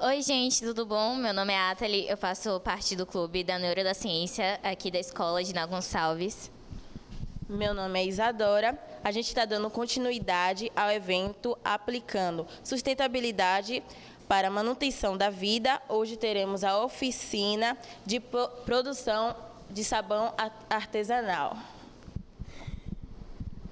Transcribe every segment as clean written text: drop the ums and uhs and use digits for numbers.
Oi, gente, tudo bom? Meu nome é Atali, eu faço parte do clube da Neuro da Ciência aqui da Escola de Ná Gonçalves. Meu nome é Isadora. A gente está dando continuidade ao evento aplicando sustentabilidade para a manutenção da vida. Hoje teremos a oficina de produção de sabão artesanal.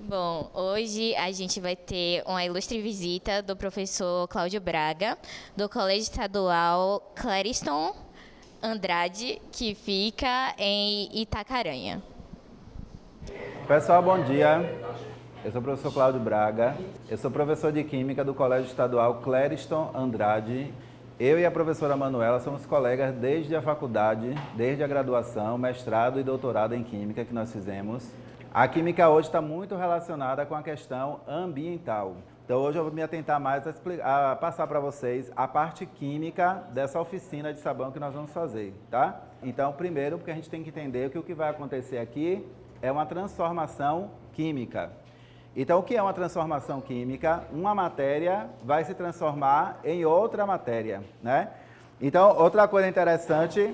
Bom, hoje a gente vai ter uma ilustre visita do professor Cláudio Braga, do Colégio Estadual Clériston Andrade, que fica em Itacaranha. Pessoal, bom dia. Eu sou o professor Cláudio Braga. Eu sou professor de Química do Colégio Estadual Clériston Andrade. Eu e a professora Manuela somos colegas desde a faculdade, desde a graduação, mestrado e doutorado em Química que nós fizemos. A Química hoje está muito relacionada com a questão ambiental. Então hoje eu vou me atentar mais a passar para vocês a parte química dessa oficina de sabão que nós vamos fazer, tá? Então, primeiro, porque a gente tem que entender que o que vai acontecer aqui é uma transformação química. Então, o que é uma transformação química? Uma matéria vai se transformar em outra matéria, né? Então, outra coisa interessante,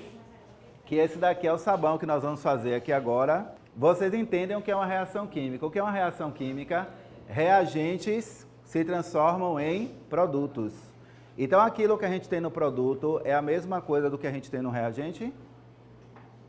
que esse daqui é o sabão que nós vamos fazer aqui agora. Vocês entendem o que é uma reação química. O que é uma reação química? Reagentes se transformam em produtos. Então, aquilo que a gente tem no produto é a mesma coisa do que a gente tem no reagente?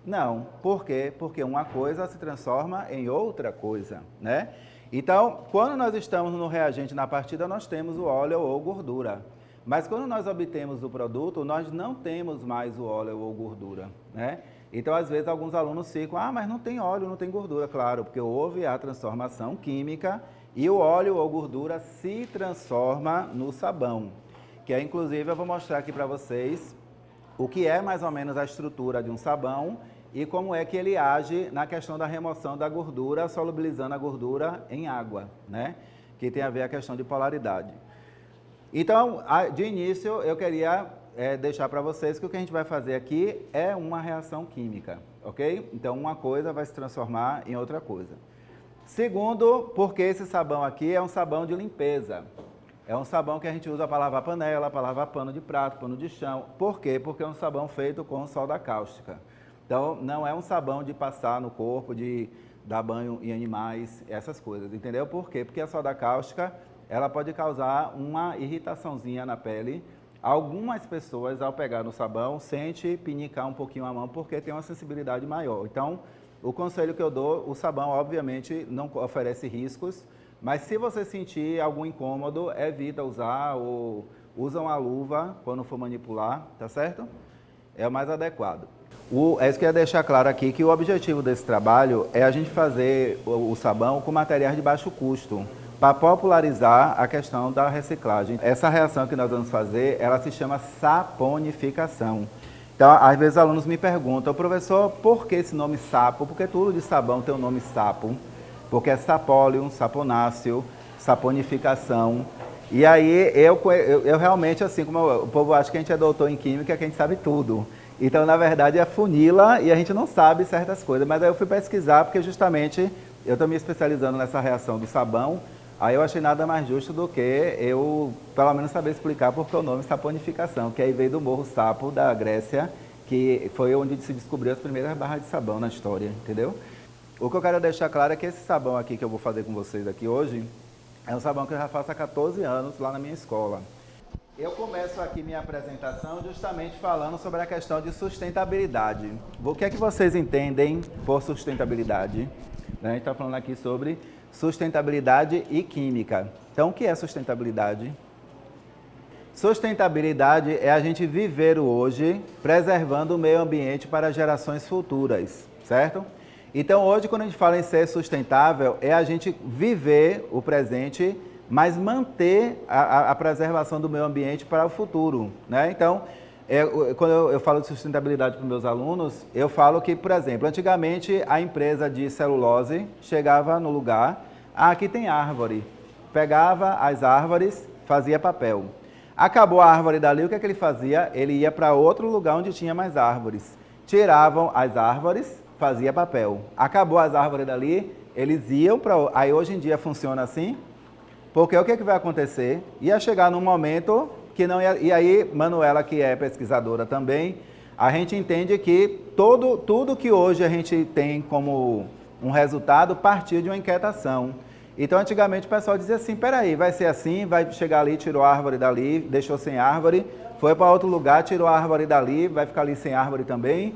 Não. Por quê? Porque uma coisa se transforma em outra coisa, né? Então, quando nós estamos no reagente na partida, nós temos o óleo ou gordura. Mas quando nós obtemos o produto, nós não temos mais o óleo ou gordura, né? Então, às vezes, alguns alunos ficam, mas não tem óleo, não tem gordura. Claro, porque houve a transformação química e o óleo ou gordura se transforma no sabão. Que é, inclusive, eu vou mostrar aqui para vocês o que é mais ou menos a estrutura de um sabão e como é que ele age na questão da remoção da gordura, solubilizando a gordura em água, né? Que tem a ver a questão de polaridade. Então, de início, eu queria deixar para vocês que o que a gente vai fazer aqui é uma reação química, ok? Então, uma coisa vai se transformar em outra coisa. Segundo, porque esse sabão aqui é um sabão de limpeza. É um sabão que a gente usa para lavar panela, para lavar pano de prato, pano de chão. Por quê? Porque é um sabão feito com soda cáustica. Então, não é um sabão de passar no corpo, de dar banho em animais, essas coisas, entendeu? Por quê? Porque a soda cáustica, ela pode causar uma irritaçãozinha na pele. Algumas pessoas, ao pegar no sabão, sentem pinicar um pouquinho a mão, porque tem uma sensibilidade maior. Então, o conselho que eu dou, o sabão, obviamente, não oferece riscos, mas se você sentir algum incômodo, evita usar ou usa uma luva quando for manipular, tá certo? É o mais adequado. É isso que eu ia deixar claro aqui, que o objetivo desse trabalho é a gente fazer o sabão com materiais de baixo custo, para popularizar a questão da reciclagem. Essa reação que nós vamos fazer, ela se chama saponificação. Então, às vezes os alunos me perguntam, professor, por que esse nome sapo? Porque tudo de sabão tem o nome sapo. Porque é sapóleo, saponáceo, saponificação. E aí, eu realmente, assim, como o povo acha que a gente é doutor em química, que a gente sabe tudo. Então, na verdade, é funila e a gente não sabe certas coisas. Mas aí eu fui pesquisar, porque justamente eu estou me especializando nessa reação do sabão. Aí eu achei nada mais justo do que eu, pelo menos, saber explicar porque o nome saponificação, que aí veio do Morro Sapo, da Grécia, que foi onde se descobriu as primeiras barras de sabão na história, entendeu? O que eu quero deixar claro é que esse sabão aqui que eu vou fazer com vocês aqui hoje, é um sabão que eu já faço há 14 anos lá na minha escola. Eu começo aqui minha apresentação justamente falando sobre a questão de sustentabilidade. O que é que vocês entendem por sustentabilidade? A gente está falando aqui sobre sustentabilidade e química. Então, o que é sustentabilidade? Sustentabilidade é a gente viver o hoje, preservando o meio ambiente para gerações futuras, certo? Então, hoje, quando a gente fala em ser sustentável, é a gente viver o presente, mas manter a preservação do meio ambiente para o futuro, né? Então, quando eu falo de sustentabilidade para os meus alunos, eu falo que, por exemplo, antigamente a empresa de celulose chegava no lugar, aqui tem árvore, pegava as árvores, fazia papel. Acabou a árvore dali, o que é que ele fazia? Ele ia para outro lugar onde tinha mais árvores. Tiravam as árvores, fazia papel. Acabou as árvores dali, eles iam para... Aí hoje em dia funciona assim, porque o que é que vai acontecer? Ia chegar num momento que não ia, e aí, Manuela, que é pesquisadora também, a gente entende que tudo que hoje a gente tem como um resultado partiu de uma inquietação. Então, antigamente o pessoal dizia assim, peraí, vai ser assim, vai chegar ali, tirou a árvore dali, deixou sem árvore, foi para outro lugar, tirou a árvore dali, vai ficar ali sem árvore também.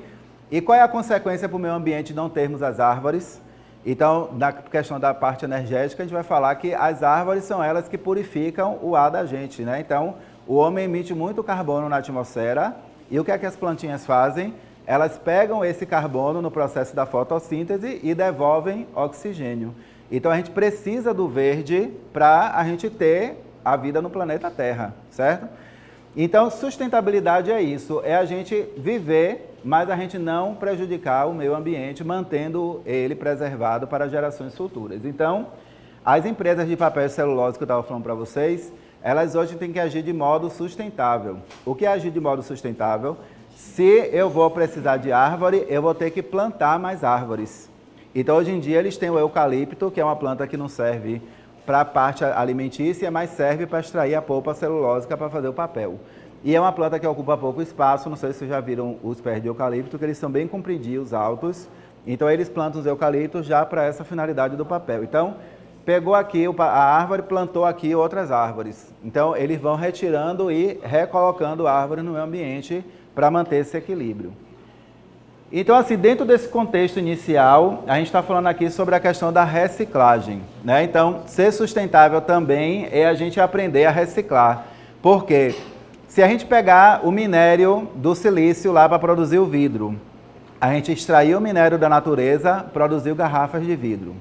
E qual é a consequência para o meio ambiente de não termos as árvores? Então, na questão da parte energética, a gente vai falar que as árvores são elas que purificam o ar da gente, né? Então, o homem emite muito carbono na atmosfera e o que é que as plantinhas fazem? Elas pegam esse carbono no processo da fotossíntese e devolvem oxigênio. Então, a gente precisa do verde para a gente ter a vida no planeta Terra, certo? Então, sustentabilidade é isso, é a gente viver, mas a gente não prejudicar o meio ambiente, mantendo ele preservado para gerações futuras. Então, as empresas de papel e celulose que eu estava falando para vocês, elas hoje têm que agir de modo sustentável. O que é agir de modo sustentável? Se eu vou precisar de árvore, eu vou ter que plantar mais árvores. Então, hoje em dia, eles têm o eucalipto, que é uma planta que não serve para a parte alimentícia, mas serve para extrair a polpa celulósica para fazer o papel. E é uma planta que ocupa pouco espaço, não sei se vocês já viram os pés de eucalipto, que eles são bem compridinhos, altos. Então, eles plantam os eucaliptos já para essa finalidade do papel. Então, pegou aqui a árvore, plantou aqui outras árvores. Então, eles vão retirando e recolocando árvores no meio ambiente para manter esse equilíbrio. Então, assim, dentro desse contexto inicial, a gente está falando aqui sobre a questão da reciclagem, né? Então, ser sustentável também é a gente aprender a reciclar. Por quê? Se a gente pegar o minério do silício lá para produzir o vidro, a gente extraiu o minério da natureza, produziu garrafas de vidro.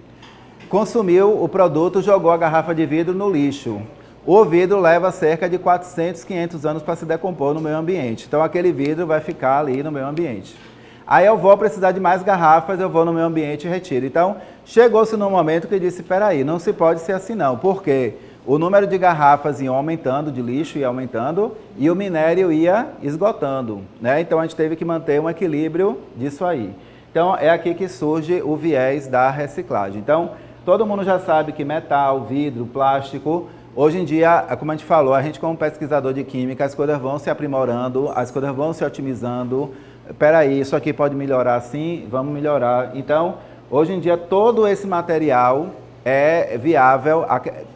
Consumiu o produto, jogou a garrafa de vidro no lixo. O vidro leva cerca de 400, 500 anos para se decompor no meio ambiente. Então, aquele vidro vai ficar ali no meio ambiente. Aí eu vou precisar de mais garrafas, eu vou no meio ambiente e retiro. Então, chegou-se num momento que disse, peraí, não se pode ser assim não, porque o número de garrafas ia aumentando, de lixo ia aumentando, e o minério ia esgotando, né? Então, a gente teve que manter um equilíbrio disso aí. Então, é aqui que surge o viés da reciclagem. Então, todo mundo já sabe que metal, vidro, plástico, hoje em dia, como a gente falou, a gente como pesquisador de química, as coisas vão se aprimorando, as coisas vão se otimizando. Peraí, isso aqui pode melhorar sim, vamos melhorar. Então, hoje em dia, todo esse material é viável,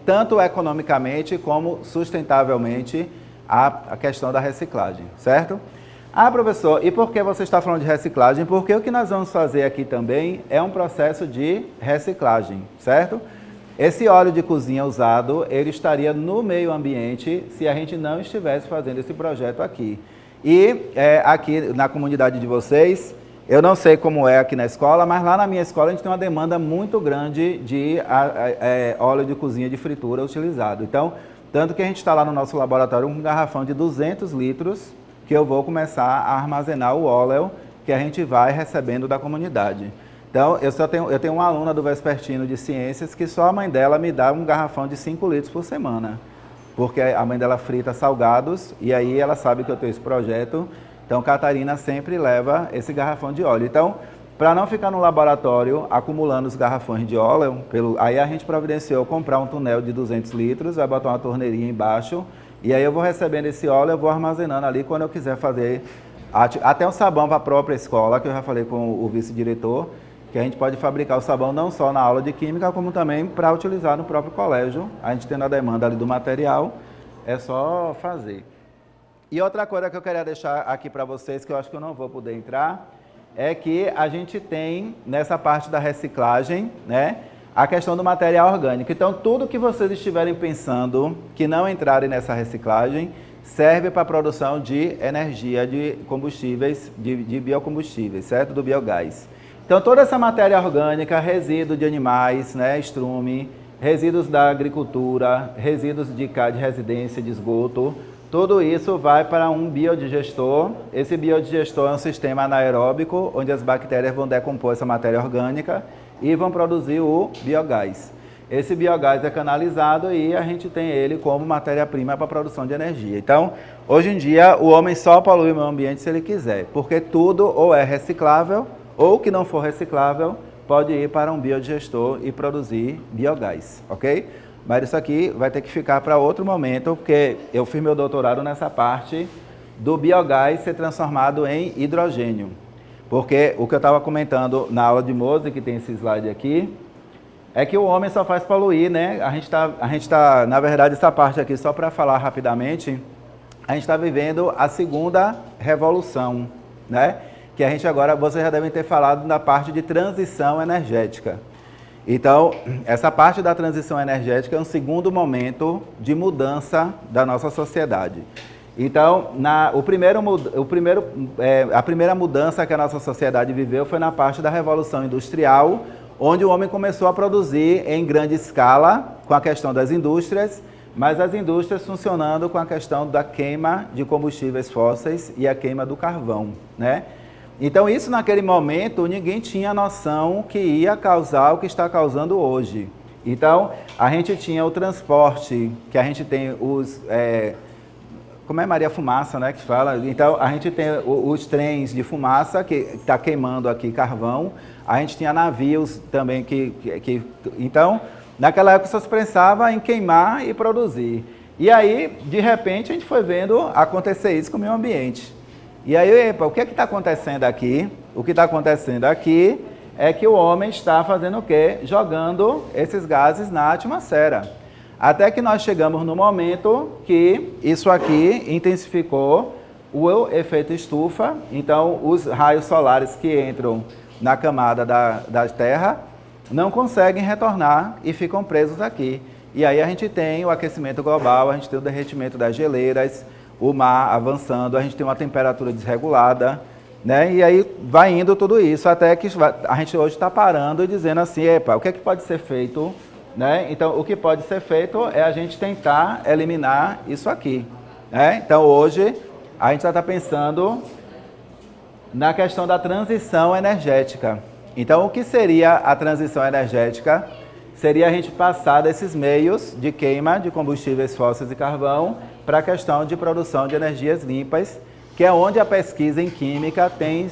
tanto economicamente como sustentavelmente, a questão da reciclagem, certo? Ah, professor, e por que você está falando de reciclagem? Porque o que nós vamos fazer aqui também é um processo de reciclagem, certo? Esse óleo de cozinha usado, ele estaria no meio ambiente se a gente não estivesse fazendo esse projeto aqui. E aqui na comunidade de vocês, eu não sei como é aqui na escola, mas lá na minha escola a gente tem uma demanda muito grande de óleo de cozinha de fritura utilizado. Então, tanto que a gente está lá no nosso laboratório com um garrafão de 200 litros que eu vou começar a armazenar o óleo que a gente vai recebendo da comunidade. Então, eu tenho uma aluna do Vespertino de Ciências que só a mãe dela me dá um garrafão de 5 litros por semana. Porque a mãe dela frita salgados e aí ela sabe que eu tenho esse projeto. Então, Catarina sempre leva esse garrafão de óleo. Então, para não ficar no laboratório acumulando os garrafões de óleo, aí a gente providenciou comprar um tonel de 200 litros, vai botar uma torneirinha embaixo e aí eu vou recebendo esse óleo, eu vou armazenando ali quando eu quiser fazer até um sabão para a própria escola, que eu já falei com o vice-diretor, que a gente pode fabricar o sabão não só na aula de química, como também para utilizar no próprio colégio. A gente tendo a demanda ali do material, é só fazer. E outra coisa que eu queria deixar aqui para vocês, que eu acho que eu não vou poder entrar, é que a gente tem, nessa parte da reciclagem, né, a questão do material orgânico. Então, tudo que vocês estiverem pensando que não entrarem nessa reciclagem, serve para a produção de energia, de combustíveis, de biocombustíveis, certo? Do biogás. Então, toda essa matéria orgânica, resíduo de animais, né, estrume, resíduos da agricultura, resíduos de residência, de esgoto, tudo isso vai para um biodigestor. Esse biodigestor é um sistema anaeróbico, onde as bactérias vão decompor essa matéria orgânica e vão produzir o biogás. Esse biogás é canalizado e a gente tem ele como matéria-prima para a produção de energia. Então, hoje em dia, o homem só polui o meio ambiente se ele quiser, porque tudo ou é reciclável, ou que não for reciclável, pode ir para um biodigestor e produzir biogás, ok? mas isso aqui vai ter que ficar para outro momento, porque eu fiz meu doutorado nessa parte do biogás ser transformado em hidrogênio. Porque o que eu estava comentando na aula de Mose, que tem esse slide aqui, é que o homem só faz poluir, né? A gente tá, na verdade, essa parte aqui, só para falar rapidamente, a gente está vivendo a segunda revolução, né? Que a gente agora, vocês já devem ter falado da parte de transição energética. Então, essa parte da transição energética é um segundo momento de mudança da nossa sociedade. Então, a primeira mudança que a nossa sociedade viveu foi na parte da Revolução Industrial, onde o homem começou a produzir em grande escala, com a questão das indústrias, mas as indústrias funcionando com a questão da queima de combustíveis fósseis e a queima do carvão, né? Então, isso naquele momento, ninguém tinha noção que ia causar o que está causando hoje. Então, a gente tinha o transporte, que a gente tem os... como é Maria Fumaça, né, que fala? Então, a gente tem os trens de fumaça, que está queimando aqui carvão. A gente tinha navios também Então, naquela época só se pensava em queimar e produzir. E aí, de repente, a gente foi vendo acontecer isso com o meio ambiente. E aí, epa, o que é que está acontecendo aqui? O que está acontecendo aqui é que o homem está fazendo o quê? Jogando esses gases na atmosfera. Até que nós chegamos no momento que isso aqui intensificou o efeito estufa. Então, os raios solares que entram na camada da Terra não conseguem retornar e ficam presos aqui. E aí a gente tem o aquecimento global, a gente tem o derretimento das geleiras, o mar avançando, a gente tem uma temperatura desregulada, né? E aí vai indo tudo isso, até que a gente hoje está parando e dizendo assim, epa, o que é que pode ser feito, né? Então, o que pode ser feito é a gente tentar eliminar isso aqui, né? Então, hoje, a gente já está pensando na questão da transição energética. Então, o que seria a transição energética? Seria a gente passar desses meios de queima de combustíveis fósseis e carvão para a questão de produção de energias limpas, que é onde a pesquisa em química tem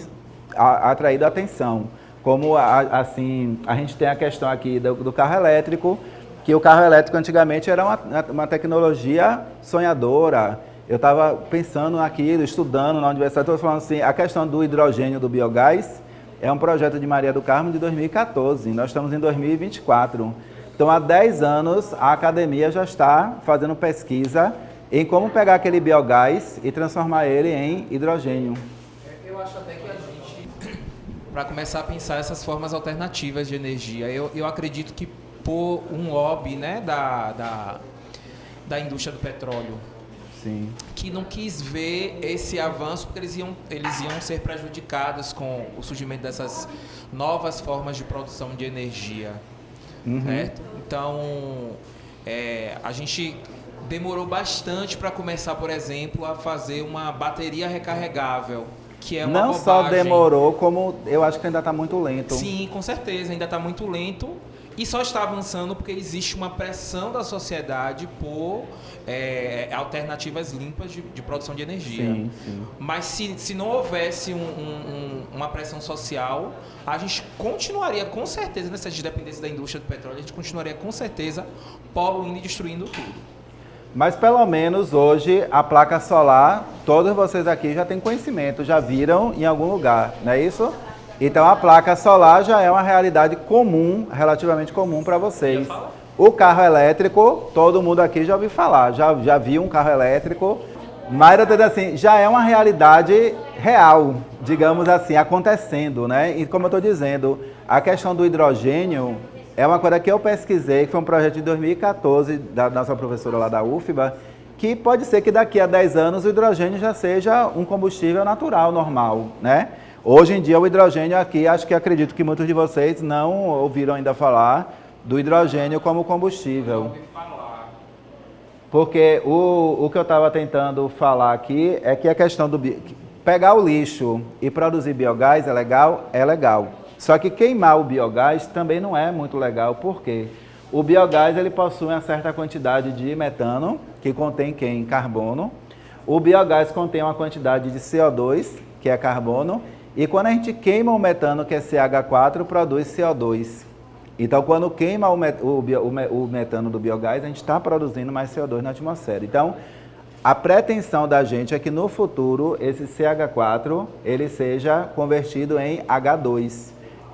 atraído atenção. Como assim, a gente tem a questão aqui do carro elétrico, que o carro elétrico antigamente era uma tecnologia sonhadora. Eu estava pensando naquilo, estudando na universidade, estou falando assim, a questão do hidrogênio, do biogás, é um projeto de Maria do Carmo de 2014, nós estamos em 2024. Então, há 10 anos, a academia já está fazendo pesquisa em como pegar aquele biogás e transformar ele em hidrogênio. Eu acho até que a gente, para começar a pensar essas formas alternativas de energia, eu acredito que por um lobby, né, da indústria do petróleo, Sim. que não quis ver esse avanço porque eles iam ser prejudicados com o surgimento dessas novas formas de produção de energia, certo? Então, a gente demorou bastante para começar, por exemplo, a fazer uma bateria recarregável, que é uma Não bobagem. só demorou, como eu acho que ainda está muito lento. Sim, com certeza, ainda está muito lento e só está avançando porque existe uma pressão da sociedade por alternativas limpas de produção de energia. Sim, sim. Mas se não houvesse uma pressão social, a gente continuaria com certeza, nessa dependência da indústria do petróleo, a gente continuaria com certeza poluindo e destruindo tudo. Mas pelo menos hoje a placa solar, todos vocês aqui já têm conhecimento, já viram em algum lugar, não é isso? Então a placa solar já é uma realidade comum, relativamente comum para vocês. O carro elétrico, todo mundo aqui já ouviu falar, já viu um carro elétrico, mas assim, já é uma realidade real, digamos assim, acontecendo, né? E como eu estou dizendo, a questão do hidrogênio é uma coisa que eu pesquisei, que foi um projeto de 2014 da nossa professora lá da UFBA, que pode ser que daqui a 10 anos o hidrogênio já seja um combustível natural, normal, né? Hoje em dia o hidrogênio aqui, acredito que muitos de vocês não ouviram ainda falar do hidrogênio como combustível. Porque o que eu estava tentando falar aqui é que a questão do pegar o lixo e produzir biogás é legal? É legal. Só que queimar o biogás também não é muito legal, porque o biogás ele possui uma certa quantidade de metano, que contém carbono. O biogás contém uma quantidade de CO2, que é carbono. E quando a gente queima o metano, que é CH4, produz CO2. Então, quando queima o metano do biogás, a gente está produzindo mais CO2 na atmosfera. Então, a pretensão da gente é que no futuro esse CH4 ele seja convertido em H2,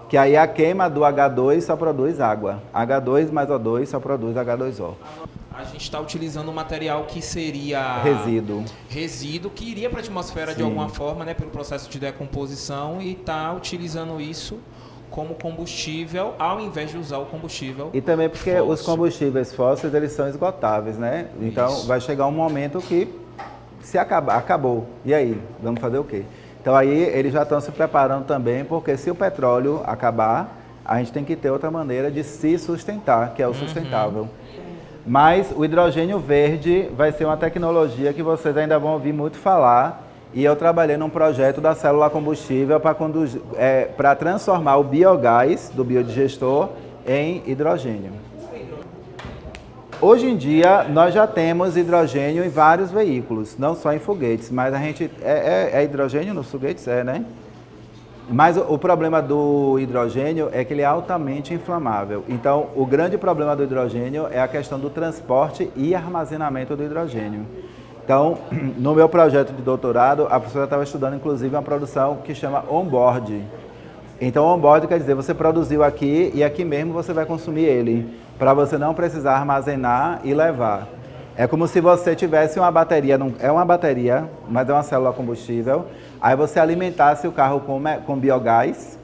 que aí a queima do H2 só produz água. H2 mais O2 só produz H2O. A gente está utilizando um material que seria resíduo que iria para a atmosfera de alguma forma, né, pelo processo de decomposição, e está utilizando isso como combustível ao invés de usar o combustível. E também porque fóssil. Os combustíveis fósseis eles são esgotáveis, né? Então vai chegar um momento que se acabou. E aí, vamos fazer o quê? Então aí eles já estão se preparando também, porque se o petróleo acabar, a gente tem que ter outra maneira de se sustentar, que é o sustentável. Mas o hidrogênio verde vai ser uma tecnologia que vocês ainda vão ouvir muito falar. E eu trabalhei num projeto da célula combustível para transformar o biogás do biodigestor em hidrogênio. Hoje em dia, nós já temos hidrogênio em vários veículos, não só em foguetes, mas a gente... É hidrogênio nos foguetes? É, né? Mas o problema do hidrogênio é que ele é altamente inflamável. Então, o grande problema do hidrogênio é a questão do transporte e armazenamento do hidrogênio. Então, no meu projeto de doutorado, a professora estava estudando, inclusive, uma produção que chama on-board. Então, on-board quer dizer, você produziu aqui e aqui mesmo você vai consumir ele, para você não precisar armazenar e levar. É como se você tivesse uma bateria, é uma bateria, mas é uma célula combustível, aí você alimentasse o carro com biogás,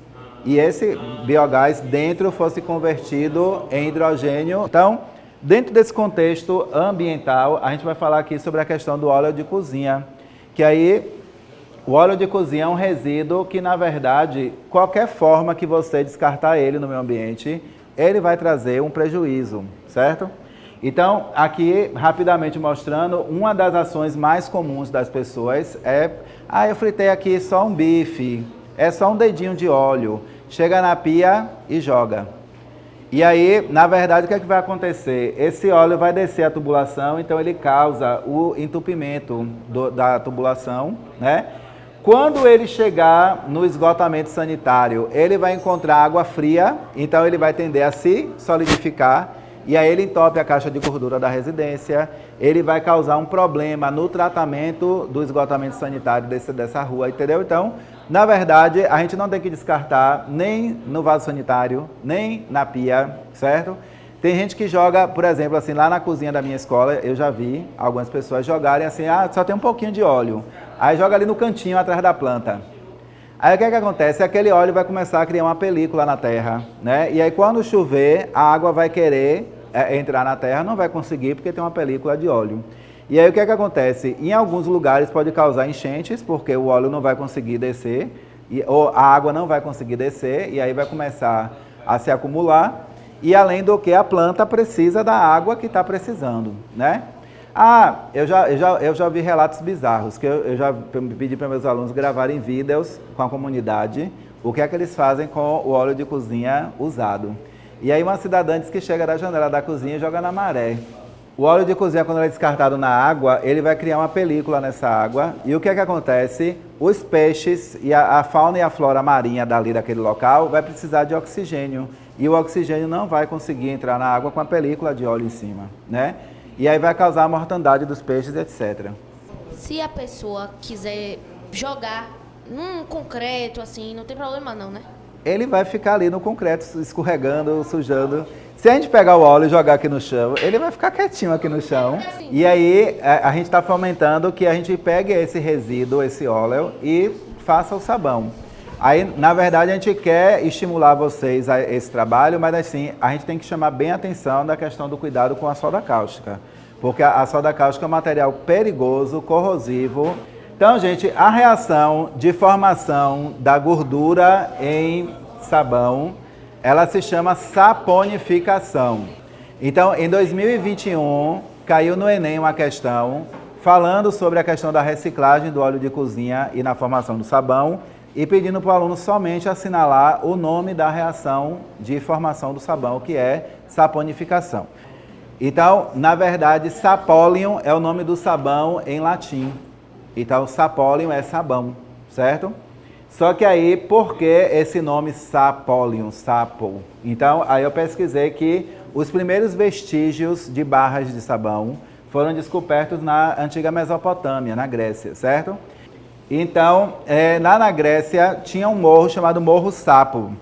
e esse biogás dentro fosse convertido em hidrogênio. Então, dentro desse contexto ambiental, a gente vai falar aqui sobre a questão do óleo de cozinha, que aí o óleo de cozinha é um resíduo que, na verdade, qualquer forma que você descartar ele no meio ambiente, ele vai trazer um prejuízo, certo? Então, aqui, rapidamente mostrando, uma das ações mais comuns das pessoas é: eu fritei aqui só um bife, é só um dedinho de óleo, chega na pia e joga. E aí, na verdade, o que é que vai acontecer? Esse óleo vai descer a tubulação, então ele causa o entupimento da tubulação, né? Quando ele chegar no esgotamento sanitário, ele vai encontrar água fria, então ele vai tender a se solidificar, e aí ele entope a caixa de gordura da residência, ele vai causar um problema no tratamento do esgotamento sanitário dessa rua, entendeu? Então, na verdade, a gente não tem que descartar nem no vaso sanitário, nem na pia, certo? Tem gente que joga, por exemplo, assim, lá na cozinha da minha escola, eu já vi algumas pessoas jogarem assim, só tem um pouquinho de óleo. Aí joga ali no cantinho atrás da planta. Aí o que é que acontece? Aquele óleo vai começar a criar uma película na terra, né? E aí quando chover, a água vai querer entrar na terra, não vai conseguir porque tem uma película de óleo. E aí o que é que acontece? Em alguns lugares pode causar enchentes, porque o óleo não vai conseguir descer, ou a água não vai conseguir descer, e aí vai começar a se acumular, e além do que a planta precisa da água que está precisando, né? Eu já vi relatos bizarros, que eu já pedi para meus alunos gravarem vídeos com a comunidade, o que é que eles fazem com o óleo de cozinha usado. E aí uma cidadã diz que chega da janela da cozinha e joga na maré. O óleo de cozinha, quando ele é descartado na água, ele vai criar uma película nessa água. E o que é que acontece? Os peixes e a fauna e a flora marinha dali daquele local vai precisar de oxigênio. E o oxigênio não vai conseguir entrar na água com a película de óleo em cima, né? E aí vai causar a mortandade dos peixes, etc. Se a pessoa quiser jogar num concreto, assim, não tem problema não, né? Ele vai ficar ali no concreto, escorregando, sujando. Se a gente pegar o óleo e jogar aqui no chão, ele vai ficar quietinho aqui no chão. E aí a gente está fomentando que a gente pegue esse resíduo, esse óleo, e faça o sabão. Aí, na verdade, a gente quer estimular vocês a esse trabalho, mas assim, a gente tem que chamar bem a atenção da questão do cuidado com a soda cáustica. Porque a soda cáustica é um material perigoso, corrosivo. Então, gente, a reação de formação da gordura em sabão, ela se chama saponificação. Então, em 2021, caiu no Enem uma questão falando sobre a questão da reciclagem do óleo de cozinha e na formação do sabão, e pedindo para o aluno somente assinalar o nome da reação de formação do sabão, que é saponificação. Então, na verdade, sapóleum é o nome do sabão em latim. Então, sapóleum é sabão, certo? Só que aí, por que esse nome sapóleum, sapo? Então, aí eu pesquisei que os primeiros vestígios de barras de sabão foram descobertos na antiga Mesopotâmia, na Grécia, certo? Então, lá na Grécia tinha um morro chamado Morro Sapo.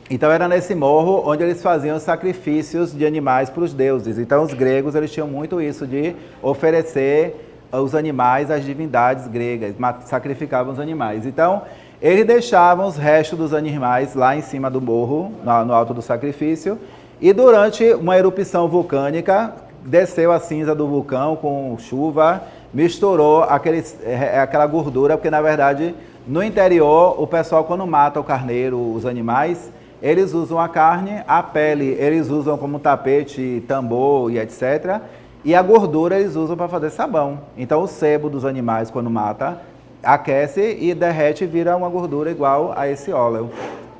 Então era nesse morro onde eles faziam sacrifícios de animais para os deuses. Então os gregos eles tinham muito isso de oferecer os animais às divindades gregas, sacrificavam os animais. Então eles deixavam os restos dos animais lá em cima do morro, no alto do sacrifício, e durante uma erupção vulcânica desceu a cinza do vulcão com chuva, misturou aquela gordura, porque na verdade no interior o pessoal quando mata o carneiro, os animais, eles usam a carne, a pele eles usam como tapete, tambor e etc. E a gordura eles usam para fazer sabão. Então o sebo dos animais, quando mata, aquece e derrete e vira uma gordura igual a esse óleo.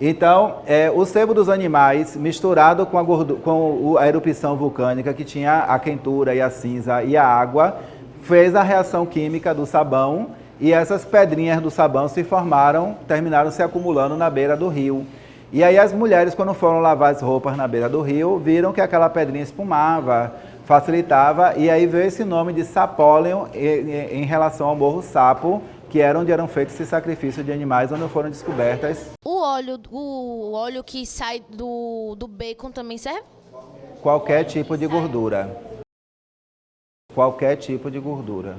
Então, o sebo dos animais misturado com a erupção vulcânica, que tinha a quentura e a cinza e a água, fez a reação química do sabão e essas pedrinhas do sabão se formaram, terminaram se acumulando na beira do rio. E aí as mulheres, quando foram lavar as roupas na beira do rio, viram que aquela pedrinha espumava, facilitava, e aí veio esse nome de sapóleum em relação ao Morro Sapo, que era onde eram feitos esses sacrifícios de animais, onde foram descobertas. O óleo que sai do bacon também serve? Qualquer tipo de gordura. Qualquer tipo de gordura.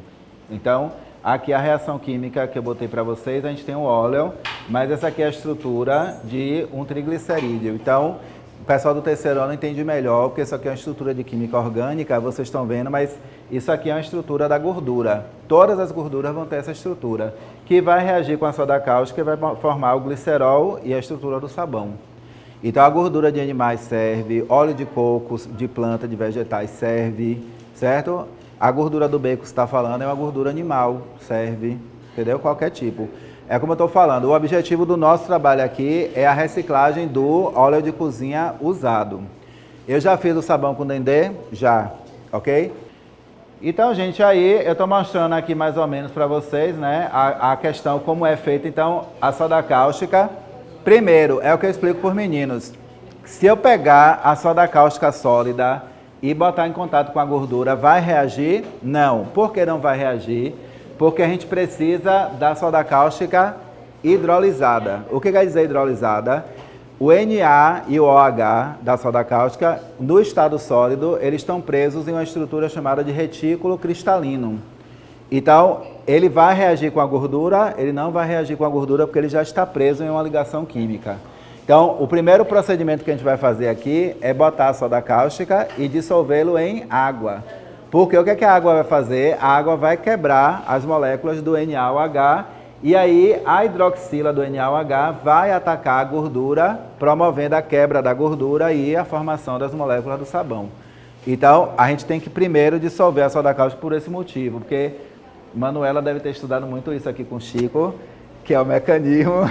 Então, aqui a reação química que eu botei para vocês, a gente tem o óleo, mas essa aqui é a estrutura de um triglicerídeo. Então, o pessoal do terceiro ano entende melhor, porque isso aqui é uma estrutura de química orgânica, vocês estão vendo, mas isso aqui é uma estrutura da gordura. Todas as gorduras vão ter essa estrutura, que vai reagir com a soda cáustica e vai formar o glicerol e a estrutura do sabão. Então, a gordura de animais serve, óleo de coco, de planta, de vegetais serve, certo? A gordura do bacon que você está falando é uma gordura animal, serve, entendeu? Qualquer tipo. É como eu estou falando, o objetivo do nosso trabalho aqui é a reciclagem do óleo de cozinha usado. Eu já fiz o sabão com dendê? Já, ok? Então, gente, aí eu estou mostrando aqui mais ou menos para vocês, né, a questão como é feita, então, a soda cáustica. Primeiro, é o que eu explico para os meninos. Se eu pegar a soda cáustica sólida e botar em contato com a gordura, vai reagir? Não. Por que não vai reagir? Porque a gente precisa da soda cáustica hidrolisada. O que quer dizer hidrolisada? O Na e o OH da soda cáustica, no estado sólido, eles estão presos em uma estrutura chamada de retículo cristalino. Então, ele vai reagir com a gordura, ele não vai reagir com a gordura porque ele já está preso em uma ligação química. Então, o primeiro procedimento que a gente vai fazer aqui é botar a soda cáustica e dissolvê-lo em água. Porque o que é que a água vai fazer? A água vai quebrar as moléculas do NaOH e aí a hidroxila do NaOH vai atacar a gordura, promovendo a quebra da gordura e a formação das moléculas do sabão. Então, a gente tem que primeiro dissolver a soda cáustica por esse motivo, porque Manuela deve ter estudado muito isso aqui com o Chico, que é o mecanismo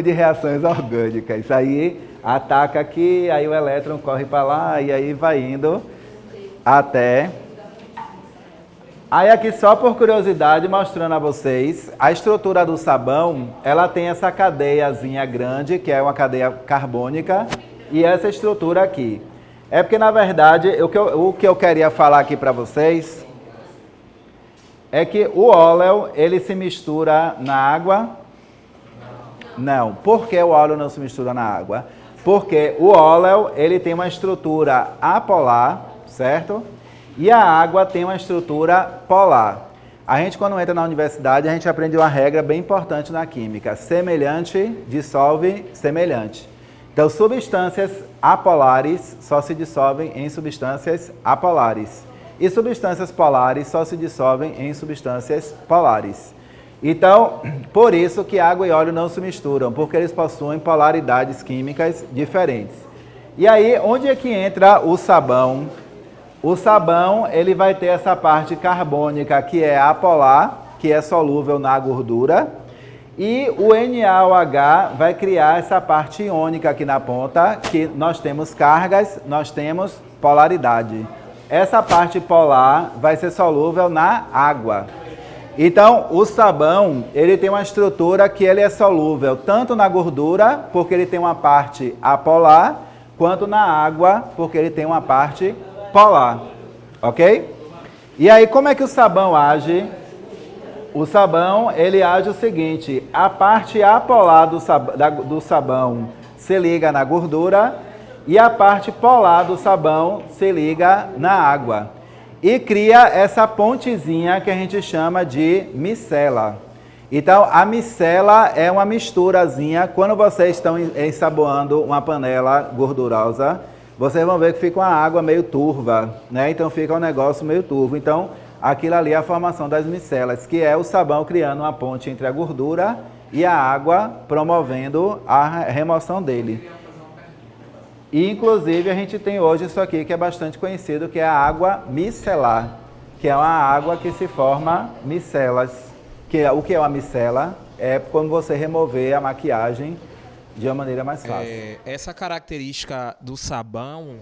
de reações orgânicas. Isso aí ataca aqui, aí o elétron corre para lá e aí vai indo até... Aí aqui só por curiosidade, mostrando a vocês, a estrutura do sabão, ela tem essa cadeiazinha grande, que é uma cadeia carbônica, e essa estrutura aqui. É porque, na verdade, o que eu queria falar aqui para vocês é que o óleo, ele se mistura na água? Não. Por que o óleo não se mistura na água? Porque o óleo, ele tem uma estrutura apolar, certo? E a água tem uma estrutura polar. A gente, quando entra na universidade, a gente aprende uma regra bem importante na química. Semelhante dissolve semelhante. Então, substâncias apolares só se dissolvem em substâncias apolares. E substâncias polares só se dissolvem em substâncias polares. Então, por isso que água e óleo não se misturam, porque eles possuem polaridades químicas diferentes. E aí, onde é que entra o sabão? O sabão, ele vai ter essa parte carbônica que é apolar, que é solúvel na gordura, e o NaOH vai criar essa parte iônica aqui na ponta, que nós temos cargas, nós temos polaridade. Essa parte polar vai ser solúvel na água. Então, o sabão, ele tem uma estrutura que ele é solúvel tanto na gordura, porque ele tem uma parte apolar, quanto na água, porque ele tem uma parte polar, ok? E aí, como é que o sabão age? O sabão, ele age o seguinte, a parte apolar do sabão se liga na gordura e a parte polar do sabão se liga na água. E cria essa pontezinha que a gente chama de micela. Então, a micela é uma misturazinha. Quando vocês estão ensaboando uma panela gordurosa, vocês vão ver que fica uma água meio turva, né? Então, fica um negócio meio turvo. Então, aquilo ali é a formação das micelas, que é o sabão criando uma ponte entre a gordura e a água, promovendo a remoção dele. E, inclusive, a gente tem hoje isso aqui que é bastante conhecido, que é a água micelar, que é uma água que se forma micelas. O que é uma micela? É quando você remover a maquiagem de uma maneira mais fácil. Essa característica do sabão,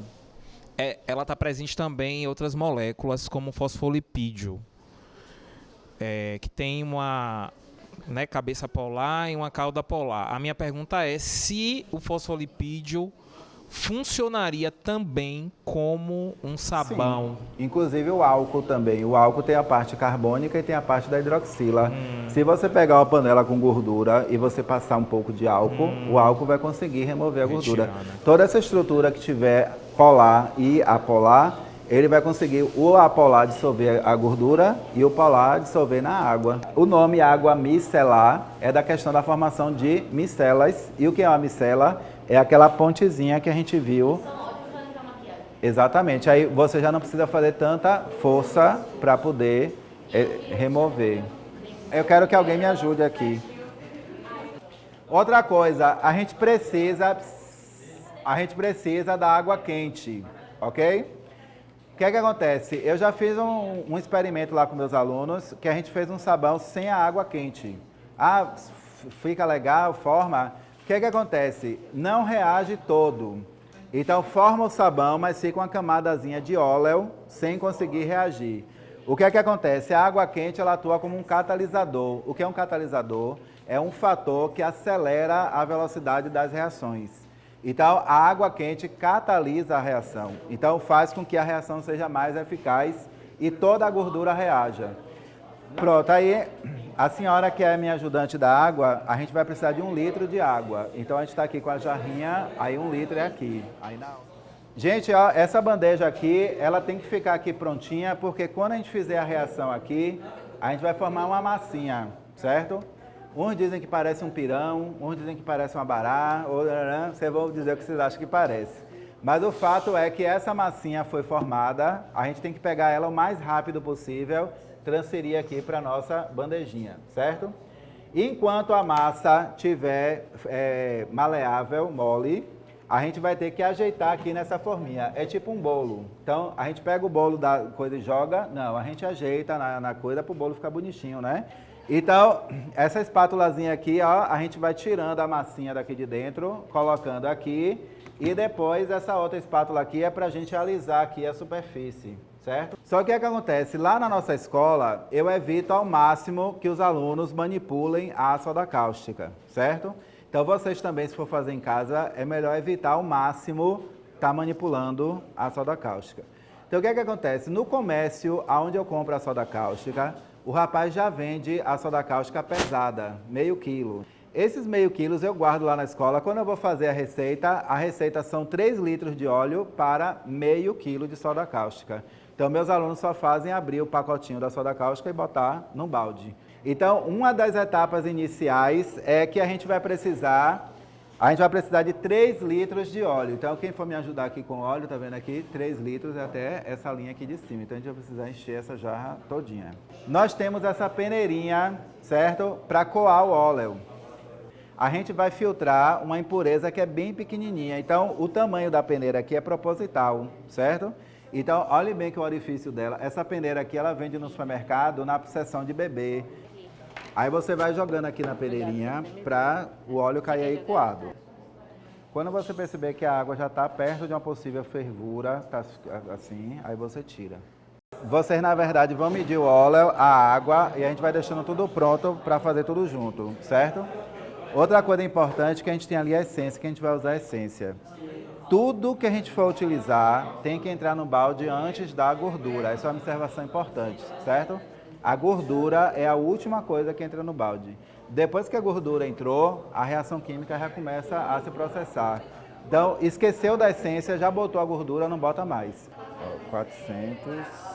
ela está presente também em outras moléculas, como o fosfolipídio, que tem uma cabeça polar e uma cauda polar. A minha pergunta é se o fosfolipídio funcionaria também como um sabão. Sim. Inclusive o álcool também. O álcool tem a parte carbônica e tem a parte da hidroxila. Se você pegar uma panela com gordura e você passar um pouco de álcool, o álcool vai conseguir remover a gordura. Toda essa estrutura que tiver polar e apolar, ele vai conseguir o apolar dissolver a gordura e o polar dissolver na água. O nome água micelar é da questão da formação de micelas. E o que é uma micela? É aquela pontezinha que a gente viu. Exatamente. Aí você já não precisa fazer tanta força para poder remover. Eu quero que alguém me ajude aqui. Outra coisa, a gente precisa da água quente, ok? O que é que acontece? Eu já fiz um experimento lá com meus alunos, que a gente fez um sabão sem a água quente. Ah, fica legal, forma... O que é que acontece? Não reage todo. Então, forma o sabão, mas fica uma camadazinha de óleo sem conseguir reagir. O que é que acontece? A água quente ela atua como um catalisador. O que é um catalisador? É um fator que acelera a velocidade das reações. Então, a água quente catalisa a reação. Então, faz com que a reação seja mais eficaz e toda a gordura reaja. Pronto, aí a senhora que é minha ajudante da água, a gente vai precisar de 1 litro de água. Então a gente está aqui com a jarrinha, aí 1 litro é aqui. Gente, ó, essa bandeja aqui, ela tem que ficar aqui prontinha, porque quando a gente fizer a reação aqui, a gente vai formar uma massinha, certo? Uns dizem que parece um pirão, uns dizem que parece uma bará, vocês vão dizer o que vocês acham que parece. Mas o fato é que essa massinha foi formada, a gente tem que pegar ela o mais rápido possível, transferir aqui para a nossa bandejinha, certo? Enquanto a massa estiver maleável, mole, a gente vai ter que ajeitar aqui nessa forminha. É tipo um bolo. Então, a gente pega o bolo da coisa e joga. Não, a gente ajeita na coisa para o bolo ficar bonitinho, né? Então, essa espátulazinha aqui, ó, a gente vai tirando a massinha daqui de dentro, colocando aqui. E depois, essa outra espátula aqui é para a gente alisar aqui a superfície. Certo? Só que o que acontece? Lá na nossa escola, eu evito ao máximo que os alunos manipulem a soda cáustica, certo? Então, vocês também, se for fazer em casa, é melhor evitar ao máximo estar manipulando a soda cáustica. Então, o que acontece? No comércio, onde eu compro a soda cáustica, o rapaz já vende a soda cáustica pesada, meio quilo. Esses meio quilos eu guardo lá na escola. Quando eu vou fazer a receita são 3 litros de óleo para meio quilo de soda cáustica. Então, meus alunos só fazem abrir o pacotinho da soda cáustica e botar num balde. Então, uma das etapas iniciais é que a gente vai precisar de 3 litros de óleo. Então, quem for me ajudar aqui com óleo, tá vendo aqui? 3 litros é até essa linha aqui de cima. Então, a gente vai precisar encher essa jarra todinha. Nós temos essa peneirinha, certo? Para coar o óleo. A gente vai filtrar uma impureza que é bem pequenininha. Então, o tamanho da peneira aqui é proposital, certo? Então, olhe bem que o orifício dela, essa peneira aqui, ela vende no supermercado na seção de bebê. Aí você vai jogando aqui na peneirinha para o óleo cair aí coado. Quando você perceber que a água já está perto de uma possível fervura, tá assim, aí você tira. Vocês, na verdade, vão medir o óleo, a água e a gente vai deixando tudo pronto para fazer tudo junto, certo? Outra coisa importante é que a gente tem ali a essência, que a gente vai usar a essência. Tudo que a gente for utilizar tem que entrar no balde antes da gordura. Essa é uma observação importante, certo? A gordura é a última coisa que entra no balde. Depois que a gordura entrou, a reação química já começa a se processar. Então, esqueceu da essência, já botou a gordura, não bota mais. 400...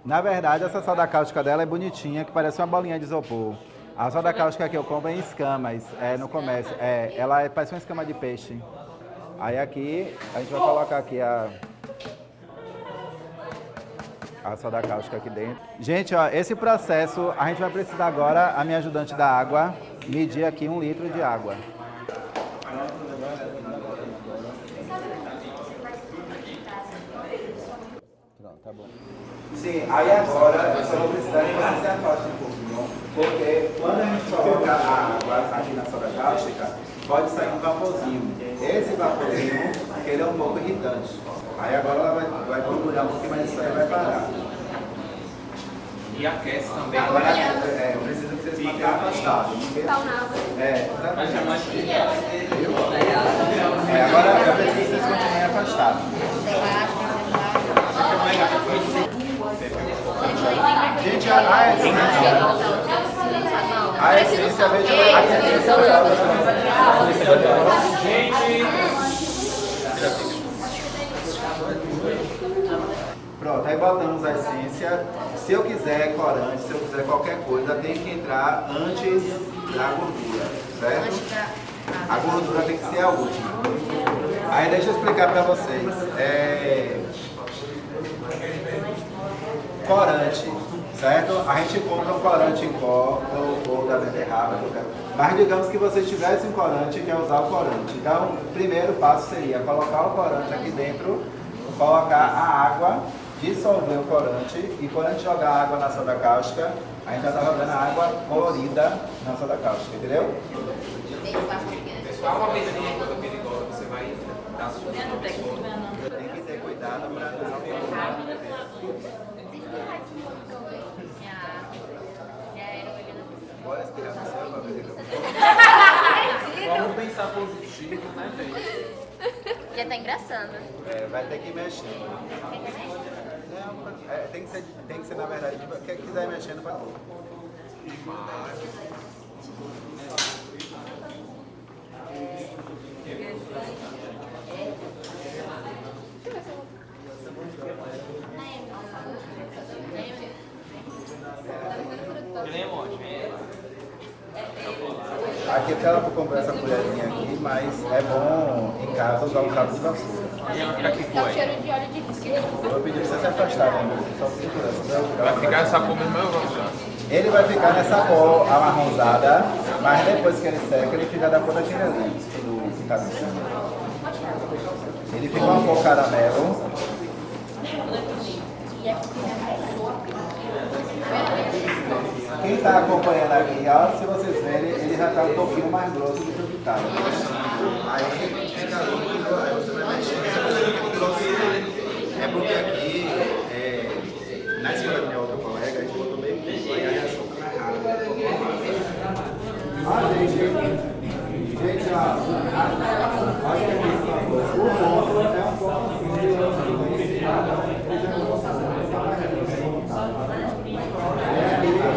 na verdade, essa soda cáustica dela é bonitinha, que parece uma bolinha de isopor. A soda cáustica que eu compro é em escamas, no comércio. Ela parece uma escama de peixe. Aí aqui, a gente vai colocar aqui a soda cáustica aqui dentro. Gente, ó, esse processo, a gente vai precisar agora, a minha ajudante da água, medir aqui 1 litro de água. Pronto, tá bom. Sim, aí agora eu só vou precisar que você se afaste um pouquinho, porque quando a gente coloca a água aqui na soda cáustica, pode sair um vaporzinho. Esse vaporzinho, ele é um pouco irritante. Aí agora ela vai procurar um pouquinho, mas isso aí vai parar. E aquece também. Agora, eu preciso que vocês fiquem afastados. Exatamente. Agora eu preciso que vocês continuem afastados. Gente, a essência, veja Pronto, aí botamos a essência. Se eu quiser corante, se eu quiser qualquer coisa, tem que entrar antes da gordura, certo? A gordura tem que ser a última. Aí deixa eu explicar para vocês. Corante, certo? A gente compra um corante em pó ou da beterraba, mas digamos que vocês tivessem um corante e quer usar o corante. Então, o primeiro passo seria colocar o corante aqui dentro, colocar a água, dissolver o corante e quando a gente jogar a água na soda cáustica, a gente já está jogando a água colorida na soda cáustica, entendeu? Pessoal, uma vez ali, coisa perigosa, você vai dar sua. Tem que ter cuidado para não Bora explicar para você, Vamos pensar positivo, né, gente? Já tá engraçando. vai ter que ir mexendo. Não, tem que ser na verdade, quem quiser ir mexendo pode. Aqui eu quero comprar essa colherinha aqui, mas é bom em casa usar o cabo de vassoura. Eu vou pedir pra você se afastar, né? Só segurando. Vai ficar essa cor mesmo, eu vou usar. Ele vai ficar nessa cor amarronzada, mas depois que ele seca, ele fica da cor daquele ali, do que tá no chão. Ele fica uma cor caramelo. Quem está acompanhando aqui, ó, se vocês verem, ele já está um pouquinho mais grosso do que o que estava. Aí fica líquido, aí você vai mexer. É porque aqui, na escola da minha outra colega, a gente botou meio pouco, aí a reação está mais rápida. Gente, ó, olha aqui, o ponto é um pouco assim,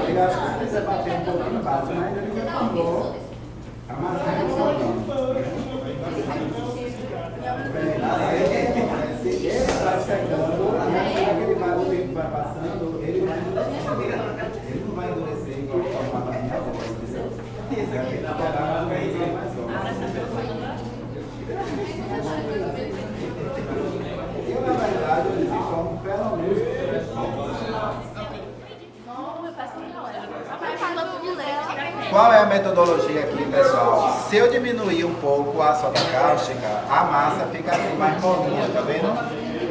ele acha que precisa bater um pouquinho baixo, mas ele já falou. A maçã é se ele vai secando, aquele barulho que vai passando, ele vai endurecer. Ele não vai endurecer igual a forma da minha voz, entendeu? Ele vai pegar mais eu, na verdade, eu disse como pelo menos. Qual é a metodologia aqui, pessoal? Se eu diminuir um pouco a soda cáustica, a massa fica assim mais molinha, tá vendo?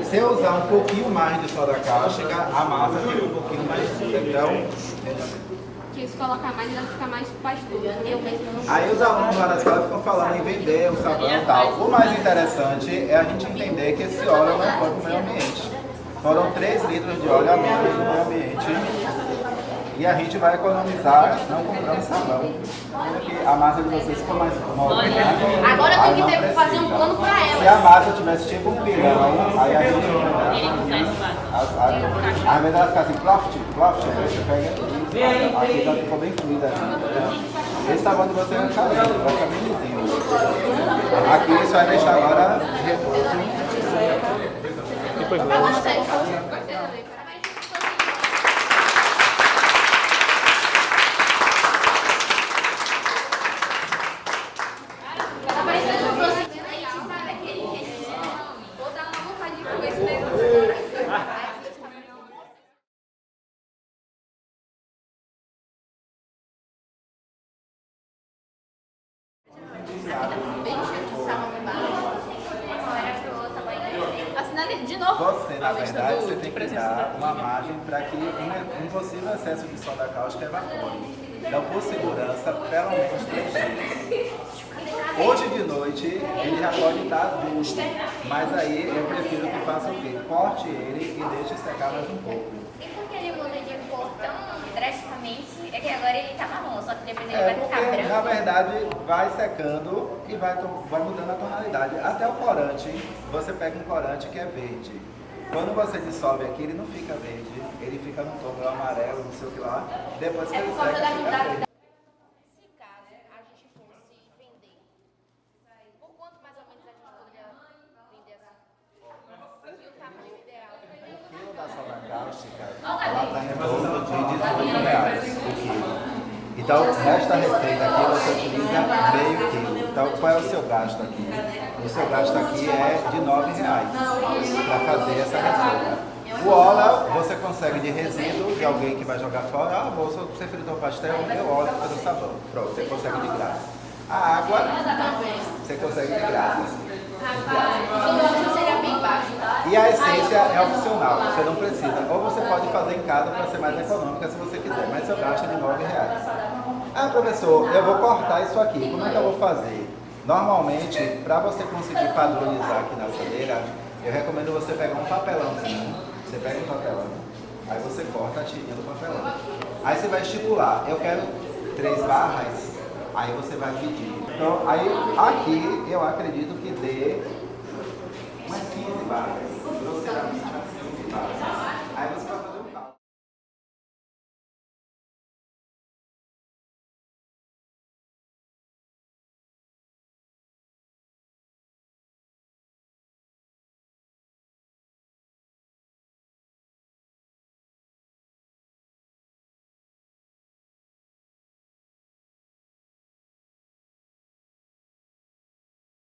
se eu usar um pouquinho mais de soda cáustica, a massa fica um pouquinho mais dura. Então, Que se colocar mais, ela fica mais pastosa. Eu mesmo não aí os alunos lá na escola ficam falando em vender o sabão e tal. O mais interessante é a gente entender que esse óleo não foi para o meio ambiente. Foram 3 litros de óleo a menos no meio ambiente. E a gente vai economizar não comprando sabão. Porque a massa de vocês ficou mais mole. Né? Agora eu Aí tenho que não fazer um precisa. plano pra ela. Se a massa tivesse tipo um pilão, aí a gente ao invés dela ficar assim, ploft, você pega aqui já ficou bem fluida. Esse sabão de você vai ficar lindo, vai ficar bem lisinho. Aqui você vai deixar agora repouso. Vou dar uma vontade de comer esse negócio. Assinale de novo. Você, na verdade, você tem que dar uma margem para que um possível excesso de soda cáustica evapore. Então, por segurança, pelo menos 3 dias. Hoje de noite, ele já pode estar duro, mas aí eu prefiro que faça o quê? Corte ele e deixe secar mais um pouco. E por que ele muda de cor tão drasticamente? É que agora ele tá marrom, só que depois ele É vai ficar porque, branco. na verdade, vai secando e vai mudando a tonalidade. Até o corante, você pega um corante que é verde. Quando você dissolve aqui, ele não fica verde, ele fica no tom amarelo, não sei o que lá. Depois que ele seca, fica verde. Se caso a gente fosse vender, por quanto mais ou menos a gente poderia vender assim? E o tamanho ideal? O quilo da soda cáustica, ela está em torno de R$18 o quilo. Então, nesta receita aqui, você utiliza meio quilo. Então, qual é o seu gasto aqui? O seu gasto aqui é de R$9 para fazer essa receita. O óleo você consegue de resíduo de alguém que vai jogar fora. Ah, moça, você fritou pastel, meu óleo para fazer sabão. Pronto, você consegue de graça. A água, você consegue de graça. Então, seria bem baixo, tá? E a essência é opcional, você não precisa. Ou você pode fazer em casa para ser mais econômica se você quiser, mas seu gasto é de R$9. Ah, professor, eu vou cortar isso aqui, como é que eu vou fazer? Normalmente, para você conseguir padronizar aqui na assadeira, eu recomendo você pegar um papelãozinho. Você pega um papelão, aí você corta a tirinha do papelão. Aí você vai estipular, eu quero 3 barras, aí você vai pedir. Então, aí aqui eu acredito que dê umas 15 barras, grosseiramente umas 15 barras.